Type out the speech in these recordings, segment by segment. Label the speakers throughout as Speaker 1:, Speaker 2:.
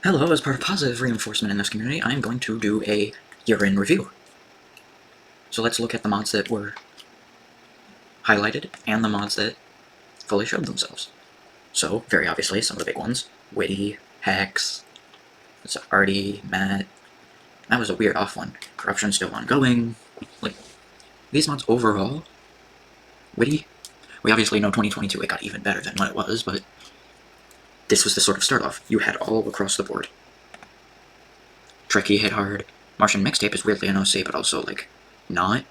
Speaker 1: Hello, as part of positive reinforcement in this community, I'm going to do a year-in review. So let's look at the mods that were highlighted and the mods that fully showed themselves. So, very obviously, some of the big ones. Witty, Hex, it's Artie, Matt. That was a weird off one. Corruption's still ongoing. Like, these mods overall, Witty, we obviously know 2022 it got even better than what it was, but this was the sort of start off. You had all across the board. Tricky hit hard. Martian Mixtape is weirdly an OC, but also, like, not.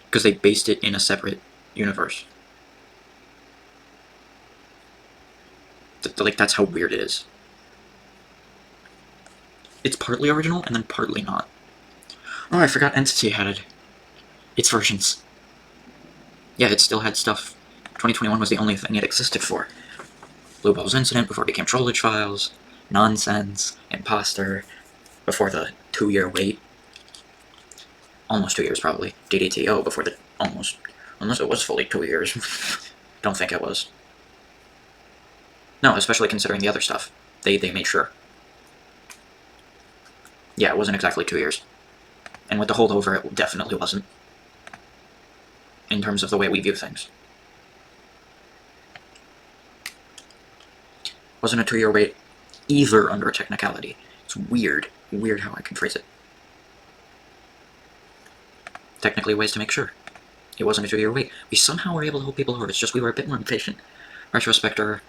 Speaker 1: Because they based it in a separate universe. Like, that's how weird it is. It's partly original, and then partly not. Oh, I forgot Entity had its versions. Yeah, it still had stuff. 2021 was the only thing it existed for. Blue Balls Incident before it became Trollage Files, Nonsense, Imposter, before the 2-year wait. Almost 2 years, probably. DDTO before the almost. Unless it was fully 2 years. Don't think it was. No, especially considering the other stuff. They made sure. Yeah, it wasn't exactly 2 years. And with the holdover, it definitely wasn't. In terms of the way we view things. Wasn't a 2-year wait either under a technicality. It's weird. Weird how I can phrase it. Technically ways to make sure. It wasn't a 2-year wait. We somehow were able to hold people over. It's just we were a bit more impatient. Retrospector.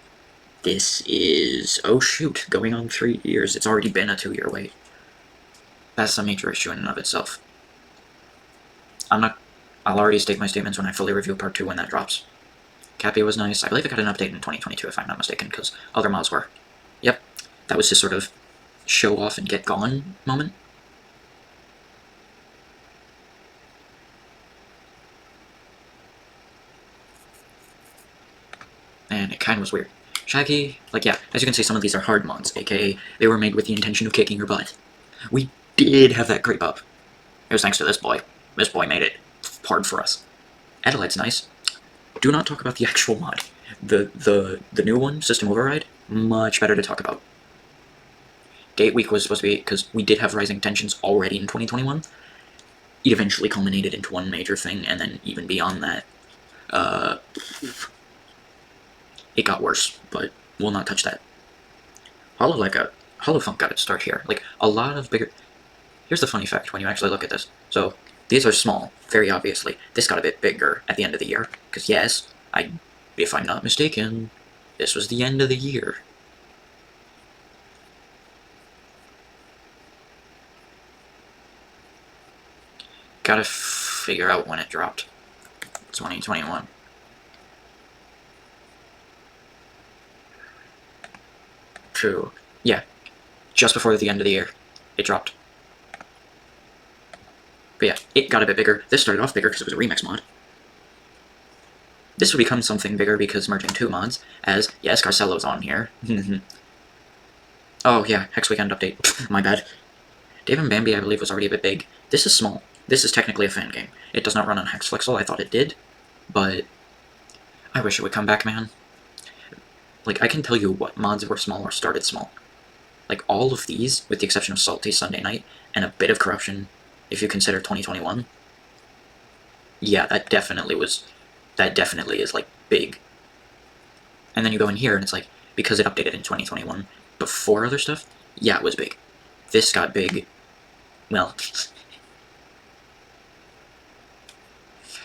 Speaker 1: This is, oh shoot, going on 3 years. It's already been a 2-year wait. That's a major issue in and of itself. I'll already state my statements when I fully review part 2 when that drops. Cappy was nice. I believe it got an update in 2022 if I'm not mistaken, because other mods were. Yep, that was his sort of show off and get gone moment. And it kind of was weird. Shaggy, like, yeah, as you can see, some of these are hard mods, aka they were made with the intention of kicking your butt. We did have that creep up. It was thanks to this boy. This boy made it hard for us. Adelaide's nice. Do not talk about the actual mod. The new one, System Override, much better to talk about. Gate Week was supposed to be, because we did have rising tensions already in 2021. It eventually culminated into one major thing, and then even beyond that, it got worse, but we'll not touch that. Holofunk got its start here. Like, a lot of bigger... Here's the funny fact when you actually look at this. So, these are small, very obviously. This got a bit bigger at the end of the year. Because yes, if I'm not mistaken, this was the end of the year. Gotta figure out when it dropped. 2021. True. Yeah. Just before the end of the year, it dropped. But yeah, it got a bit bigger. This started off bigger because it was a remix mod. This would become something bigger because merging 2 mods, as, yes, Carcelo's on here. Oh yeah, Hex Weekend update. My bad. Dave and Bambi, I believe, was already a bit big. This is small. This is technically a fan game. It does not run on Hexflixel. I thought it did, but I wish it would come back, man. Like, I can tell you what mods were small or started small. Like, all of these, with the exception of Salty Sunday Night, and a bit of Corruption, if you consider 2021, yeah, that definitely is, like, big. And then you go in here, and it's like, because it updated in 2021, before other stuff, yeah, it was big. This got big, well,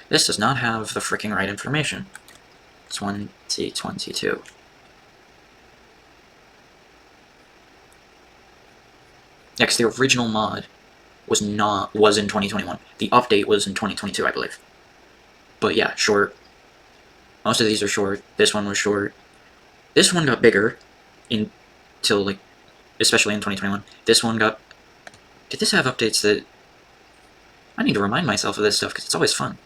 Speaker 1: this does not have the freaking right information. 2022. Yeah, because the original mod was in 2021. The update was in 2022, I believe. But yeah, short. Most of these are short. This one was short. This one got bigger until, like, especially in 2021. This one got... Did this have updates that... I need to remind myself of this stuff, because it's always fun.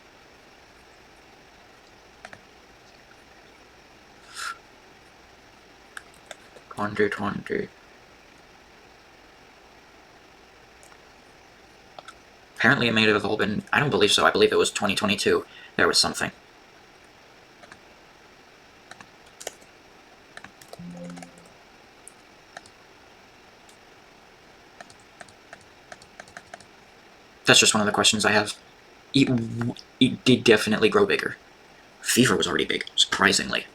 Speaker 1: Apparently it may have all been... I don't believe so. I believe it was 2022. There was something. That's just one of the questions I have. It did definitely grow bigger. FIFA was already big, surprisingly.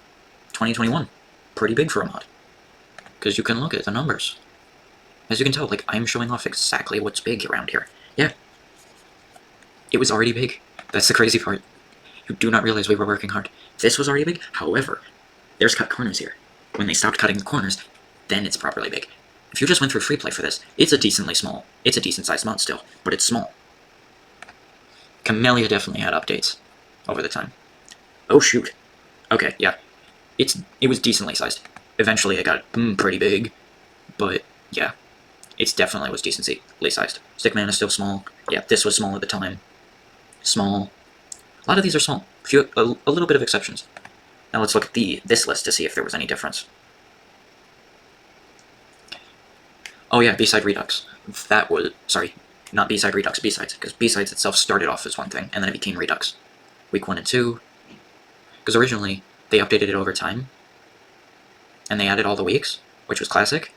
Speaker 1: 2021, pretty big for a mod. Because you can look at the numbers. As you can tell, like, I'm showing off exactly what's big around here. Yeah. It was already big. That's the crazy part. You do not realize we were working hard. This was already big, however, there's cut corners here. When they stopped cutting the corners, then it's properly big. If you just went through free play for this, it's a decently small. It's a decent sized mod still, but it's small. Camellia definitely had updates over the time. Oh shoot. Okay, yeah. It was decently sized. Eventually it got pretty big, but yeah. It definitely was decently sized. Stickman is still small. Yeah, this was small at the time. Small. A lot of these are small. A little bit of exceptions. Now let's look at this list to see if there was any difference. Oh yeah, B-side Redux. That was, sorry, not B-side Redux, B-sides, because B-sides itself started off as one thing, and then it became Redux. Week 1 and 2, because originally they updated it over time, and they added all the weeks, which was classic,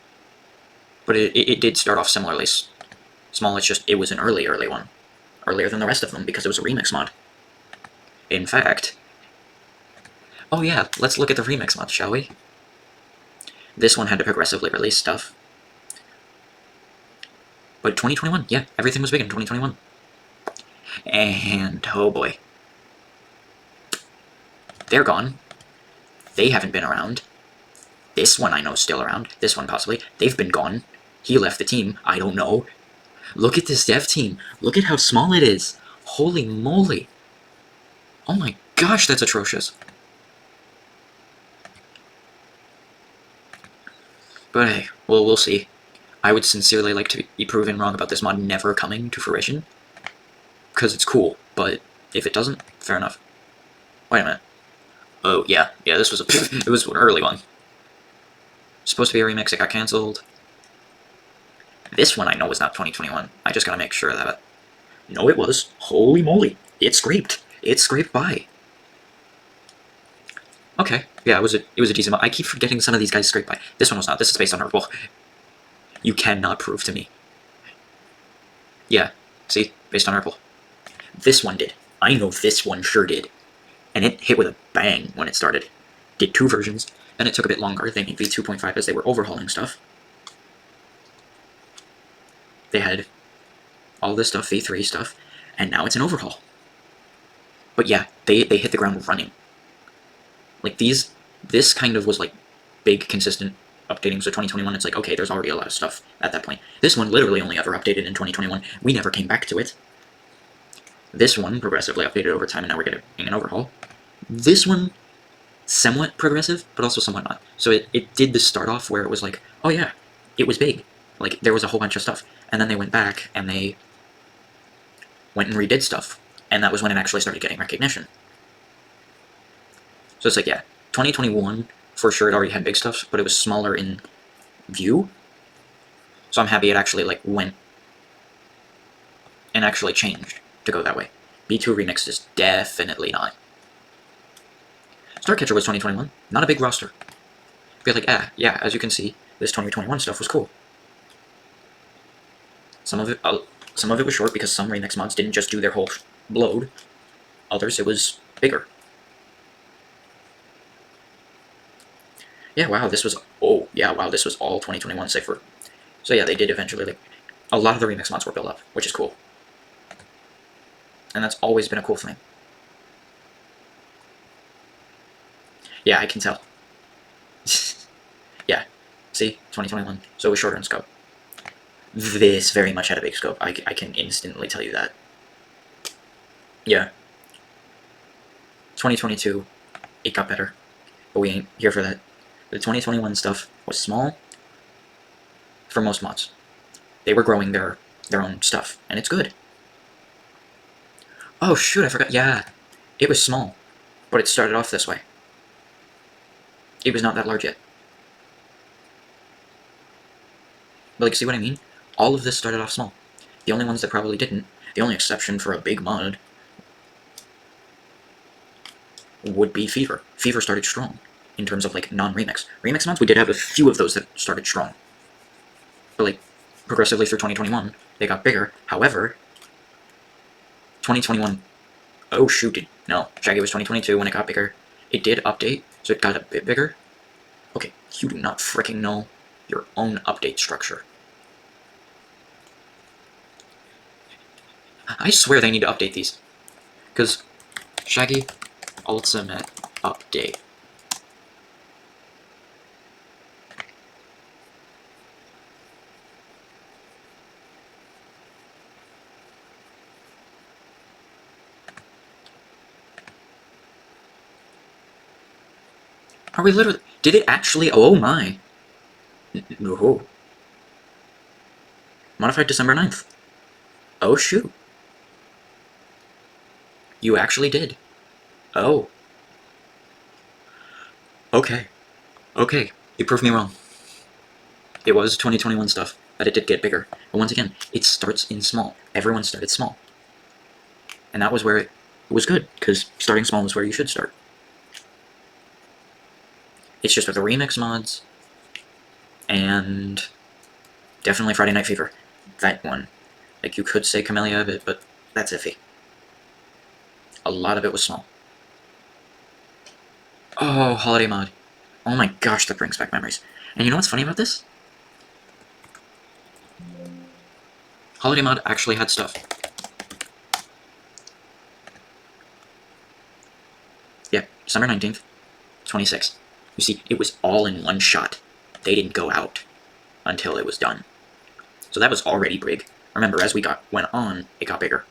Speaker 1: but it did start off similarly small. It's just, it was an early one. Earlier than the rest of them, because it was a remix mod. In fact, oh yeah, let's look at the remix mod, shall we? This one had to progressively release stuff. But 2021, yeah, everything was big in 2021. And, oh boy. They're gone. They haven't been around. This one I know is still around. This one possibly. They've been gone. He left the team. I don't know. Look at this dev team. Look at how small it is. Holy moly. Oh my gosh, that's atrocious. But hey, well, we'll see. I would sincerely like to be proven wrong about this mod never coming to fruition. Because it's cool, but if it doesn't, fair enough. Wait a minute. Oh, yeah, this was it was an early one. Supposed to be a remix, it got cancelled. This one I know was not 2021. I just gotta make sure of that. No, it was. Holy moly. It scraped. It scraped by. Okay, yeah, it was a decent mod. I keep forgetting some of these guys scraped by. This one was not. This is based on Purple. You cannot prove to me. Yeah, see? Based on Purple. This one did. I know this one sure did. And it hit with a bang when it started. Did 2 versions, then it took a bit longer. They made V2.5 as they were overhauling stuff. They had all this stuff, V3 stuff, and now it's an overhaul. But yeah, they hit the ground running. Like this kind of was like big, consistent updating. So 2021, it's like, okay, there's already a lot of stuff at that point. This one literally only ever updated in 2021. We never came back to it. This one progressively updated over time, and now we're getting an overhaul. This one, somewhat progressive, but also somewhat not. So it did the start off where it was like, oh yeah, it was big. Like, there was a whole bunch of stuff. And then they went back, and they went and redid stuff. And that was when it actually started getting recognition. So it's like, yeah, 2021, for sure it already had big stuff, but it was smaller in view. So I'm happy it actually, like, went and actually changed to go that way. B2 Remixed is definitely not. Starcatcher was 2021. Not a big roster. Be like, yeah, as you can see, this 2021 stuff was cool. Some of it was short because some remix mods didn't just do their whole load. Others, it was bigger. Yeah, wow, this was all 2021 save for. So yeah, they did eventually, like, a lot of the remix mods were built up, which is cool. And that's always been a cool thing. Yeah, I can tell. Yeah, see? 2021. So it was shorter in scope. This very much had a big scope. I can instantly tell you that. Yeah. 2022, it got better. But we ain't here for that. The 2021 stuff was small for most mods. They were growing their own stuff, and it's good. Oh shoot, I forgot. Yeah, it was small, but it started off this way. It was not that large yet. But, like, see what I mean? All of this started off small. The only ones that probably didn't, the only exception for a big mod, would be Fever. Fever started strong, in terms of, like, non-remix. Remix mods, we did have a few of those that started strong. But, like, progressively through 2021, they got bigger. However, 2021. Oh shoot, no. Shaggy was 2022 when it got bigger. It did update, so it got a bit bigger. Okay, you do not freaking know your own update structure. I swear they need to update these. Because Shaggy Ultimate Update. Are we literally... Did it actually... Oh my. No. Modified December 9th. Oh shoot. You actually did. Oh. Okay. Okay. You proved me wrong. It was 2021 stuff, but it did get bigger. But once again, it starts in small. Everyone started small. And that was where it was good, because starting small is where you should start. It's just with the remix mods, and definitely Friday Night Fever. That one. Like, you could say Camellia of it, but that's iffy. A lot of it was small. Oh, Holiday Mod. Oh my gosh, that brings back memories. And you know what's funny about this? Holiday Mod actually had stuff. Yeah, December 19th, 26. You see, it was all in one shot. They didn't go out until it was done. So that was already big. Remember, as we went on, it got bigger.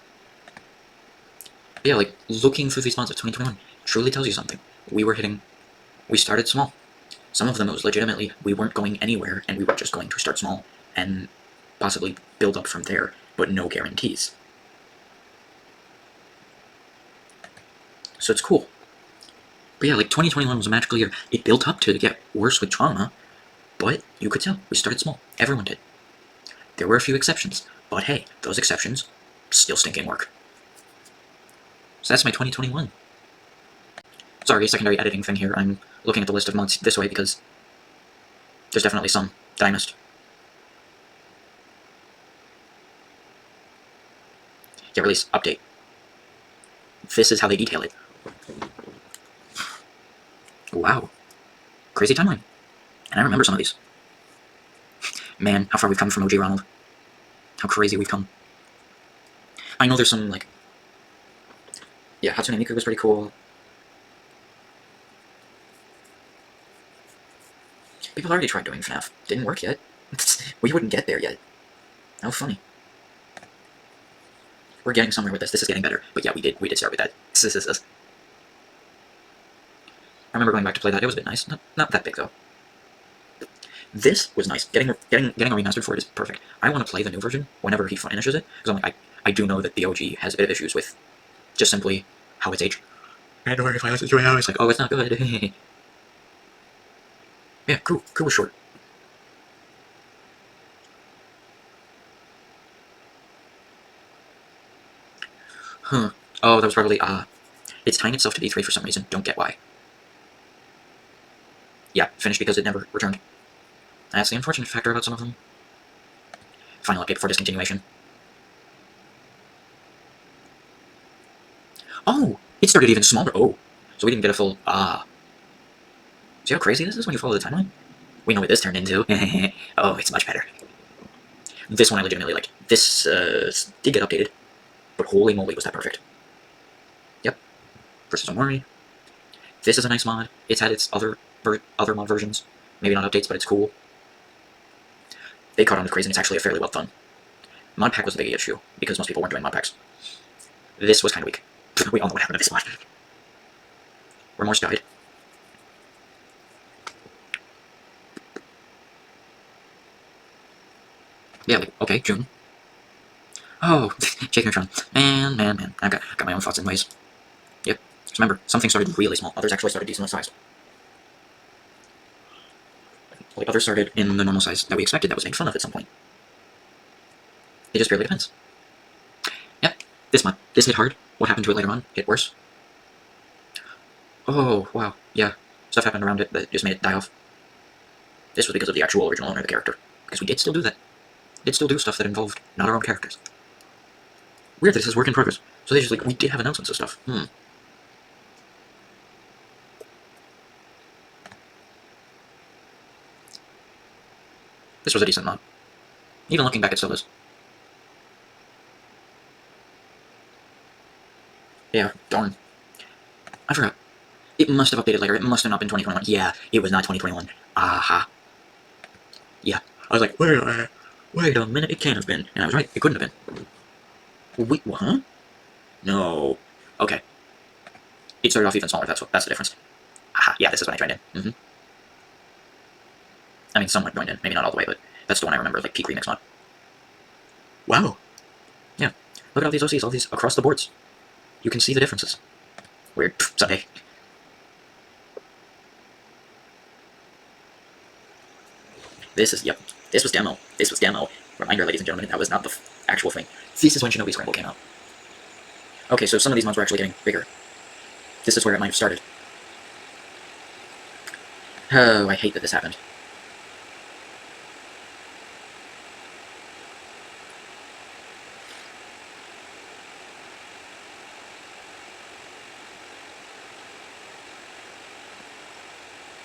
Speaker 1: But yeah, like, looking through these mods of 2021 truly tells you something. We started small. Some of them, it was legitimately, we weren't going anywhere, and we were just going to start small, and possibly build up from there, but no guarantees. So it's cool. But yeah, like, 2021 was a magical year. It built up to get worse with trauma, but you could tell, we started small. Everyone did. There were a few exceptions, but hey, those exceptions still stinking work. So that's my 2021. Sorry, secondary editing thing here. I'm looking at the list of mods this way because there's definitely some that I missed. Get release, update. This is how they detail it. Wow. Crazy timeline. And I remember some of these. Man, how far we've come from OG Ronald. How crazy we've come. I know there's some, like... Yeah, Hatsune Miku was pretty cool. People already tried doing FNF. Didn't work yet. We wouldn't get there yet. How funny. We're getting somewhere with this. This is getting better. But yeah, we did start with that. This. I remember going back to play that. It was a bit nice. Not that big, though. This was nice. Getting a remastered for it is perfect. I want to play the new version whenever he finishes it, because I'm like, I do know that the OG has a bit of issues with just simply how it's aged. And if I listen to it now, it's like, oh, it's not good. Yeah, Crew was short. Huh. Oh, that was probably, it's tying itself to D3 for some reason. Don't get why. Yeah, finished because it never returned. That's the unfortunate factor about some of them. Final update before discontinuation. Oh! It started even smaller. Oh. So we didn't get a full, See how crazy this is when you follow the timeline? We know what this turned into. Oh, it's much better. This one I legitimately liked. This, did get updated. But holy moly, was that perfect. Yep. Versus Omori. This is a nice mod. It's had its other mod versions. Maybe not updates, but it's cool. They caught on with crazy, and it's actually a fairly well done. Mod pack was the big issue, because most people weren't doing mod packs. This was kind of weak. We all know what happened to this mod. Remorse died. Yeah, like, okay, June. Oh, Jake Neutron. Man. I've got my own thoughts and ways. Yep. Just remember, some things started really small. Others actually started decently sized. Like, others started in the normal size that we expected that was made fun of at some point. It just barely depends. Yep. This mod. This hit hard. What happened to it later on? Hit worse. Oh, wow. Yeah. Stuff happened around it that just made it die off. This was because of the actual original owner of the character. Because we did still do that. Did still do stuff that involved not our own characters. Weird that this is work in progress. So they just like, we did have announcements and stuff. This was a decent mod. Even looking back, it still is. Yeah, darn. I forgot. It must have updated later. It must have not been 2021. Yeah, it was not 2021. Aha. Yeah. I was like, wait a minute, it can't have been. And I was right, it couldn't have been. Wait, what? Huh? No. Okay. It started off even smaller, that's the difference. Aha, yeah, this is when I joined in. I mean, somewhat joined in. Maybe not all the way, but that's the one I remember, like, peak remix mod. Wow. Yeah. Look at all these OCs, all these across the boards. You can see the differences. Weird. Someday. This is, yep. This was demo. This was demo. Reminder, ladies and gentlemen, that was not the actual thing. This is when Shinobi Scramble came out. Okay, so some of these mods were actually getting bigger. This is where it might have started. Oh, I hate that this happened.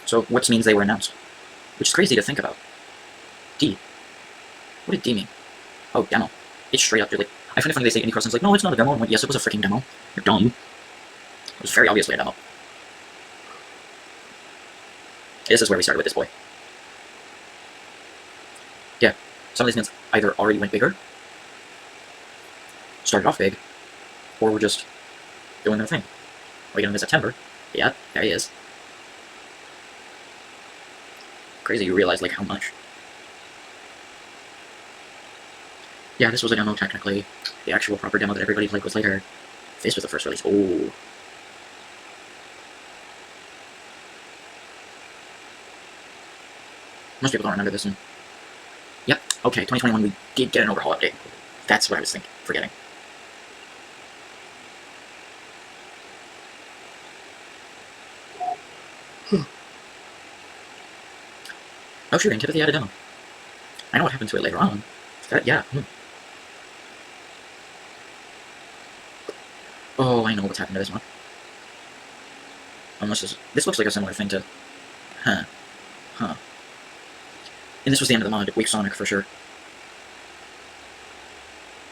Speaker 1: So, which means they were announced. Which is crazy to think about. D. What did D mean? Oh, demo. It's straight up, they're like, I find it funny they say indie crossing's like, no, it's not a demo. I'm like, yes, it was a freaking demo. You're dumb. It was very obviously a demo. This is where we started with this boy. Yeah, some of these mods either already went bigger, started off big, or were just doing their thing. Wait in September. Yeah, there he is. Crazy you realize, like, how much. Yeah, this was a demo, technically. The actual proper demo that everybody played was later. This was the first release. Oh. Most people don't remember this one. Yep, okay, 2021, we did get an overhaul update. That's what I was forgetting. Oh, shoot, Antipathy had a demo. I know what happened to it later on. Yeah. Oh, I know what's happened to this one. Unless this looks like a similar thing to... Huh. And this was the end of the mod, Weak Sonic, for sure.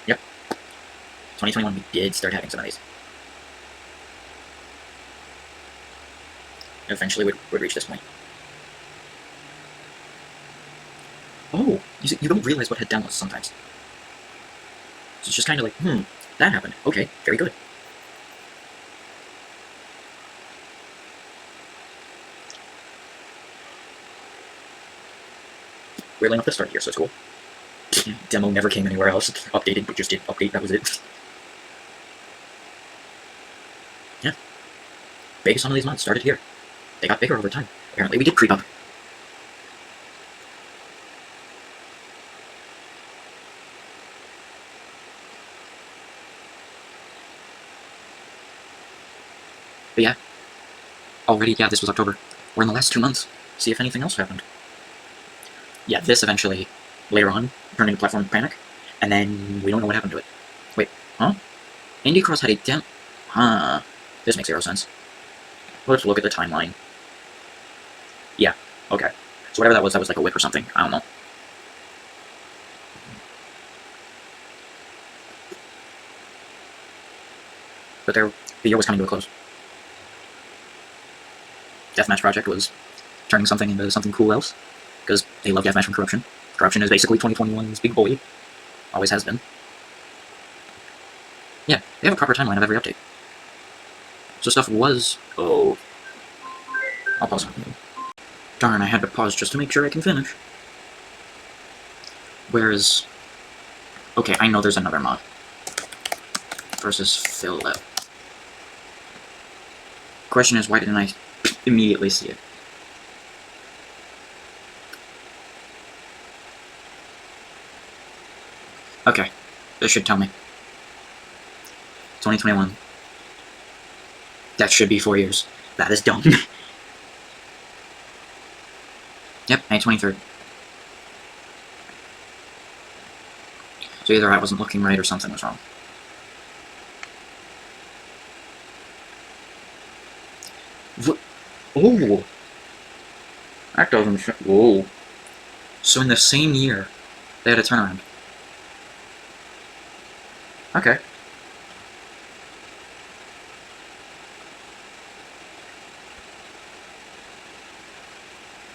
Speaker 1: Yep. 2021, we did start having some of these. Eventually, would reach this point. Oh, you don't realize what head down was sometimes. So it's just kind of like, that happened. Okay, very good. Weirdly enough, this started here, so it's cool. Demo never came anywhere else. Updated, but just did update, that was it. Yeah. Biggest some of these mods started here. They got bigger over time. Apparently we did creep up. But yeah. Already, yeah, this was October. We're in the last 2 months. See if anything else happened. Yeah, this eventually, later on, turned into Platform Panic, and then we don't know what happened to it. Wait, huh? Indie Cross had a demo. Huh. This makes 0 sense. Let's look at the timeline. Yeah, okay. So whatever that was like a whip or something. I don't know. But the year was coming to a close. Deathmatch Project was turning something into something cool else, because they love Deathmatch from Corruption. Corruption is basically 2021's big boy. Always has been. Yeah, they have a proper timeline of every update. So stuff was... Oh. I'll pause. Darn, I had to pause just to make sure I can finish. Whereas... Okay, I know there's another mod. Versus Philip. Question is, why didn't I immediately see it? Okay, this should tell me. 2021. That should be 4 years. That is dumb. Yep, May 23rd. So either I wasn't looking right or something was wrong. Ooh. That doesn't... Whoa. So in the same year, they had a turnaround. Okay.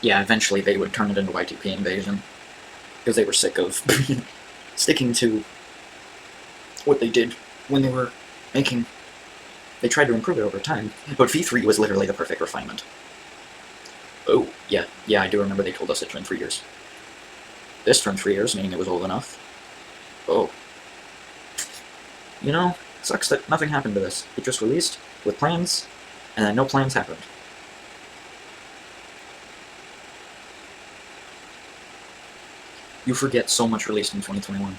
Speaker 1: Yeah, eventually they would turn it into Y2P Invasion. Because they were sick of sticking to what they did when they were making... They tried to improve it over time, but V3 was literally the perfect refinement. Oh, yeah, I do remember they told us it turned 3 years. This turned 3 years, meaning it was old enough. Oh. You know, sucks that nothing happened to this. It just released with plans, and then no plans happened. You forget so much released in 2021.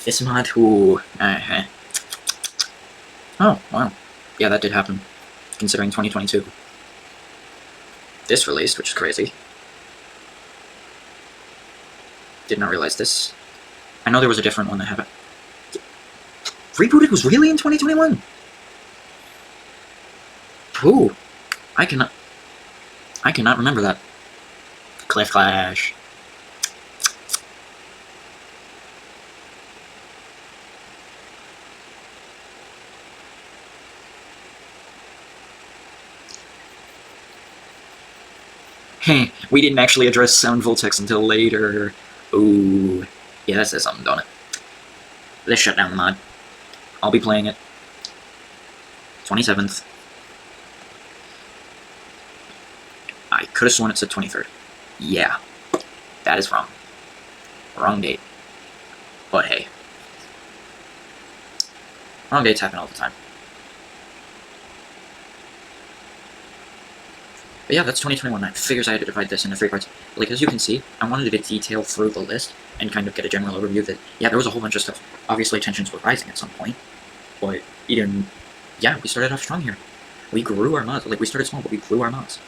Speaker 1: This mod, ooh, Oh, wow. Yeah, that did happen, considering 2022. This released, which is crazy. Did not realize this. I know there was a different one that happened. Rebooted was really in 2021? Ooh, I cannot remember that. Cliff Clash. Heh, we didn't actually address Sound Voltex until later. Ooh. Yeah, that says something, don't it? Let's shut down the mod. I'll be playing it. 27th. I could have sworn it said 23rd. Yeah. That is wrong. Wrong date. But hey. Wrong dates happen all the time. But yeah, that's 2021. I figures I had to divide this into 3 parts. Like, as you can see, I wanted to detail through the list and kind of get a general overview that, yeah, there was a whole bunch of stuff. Obviously, tensions were rising at some point, but yeah, we started off strong here. We grew our mods. Like, we started small, but we grew our mods.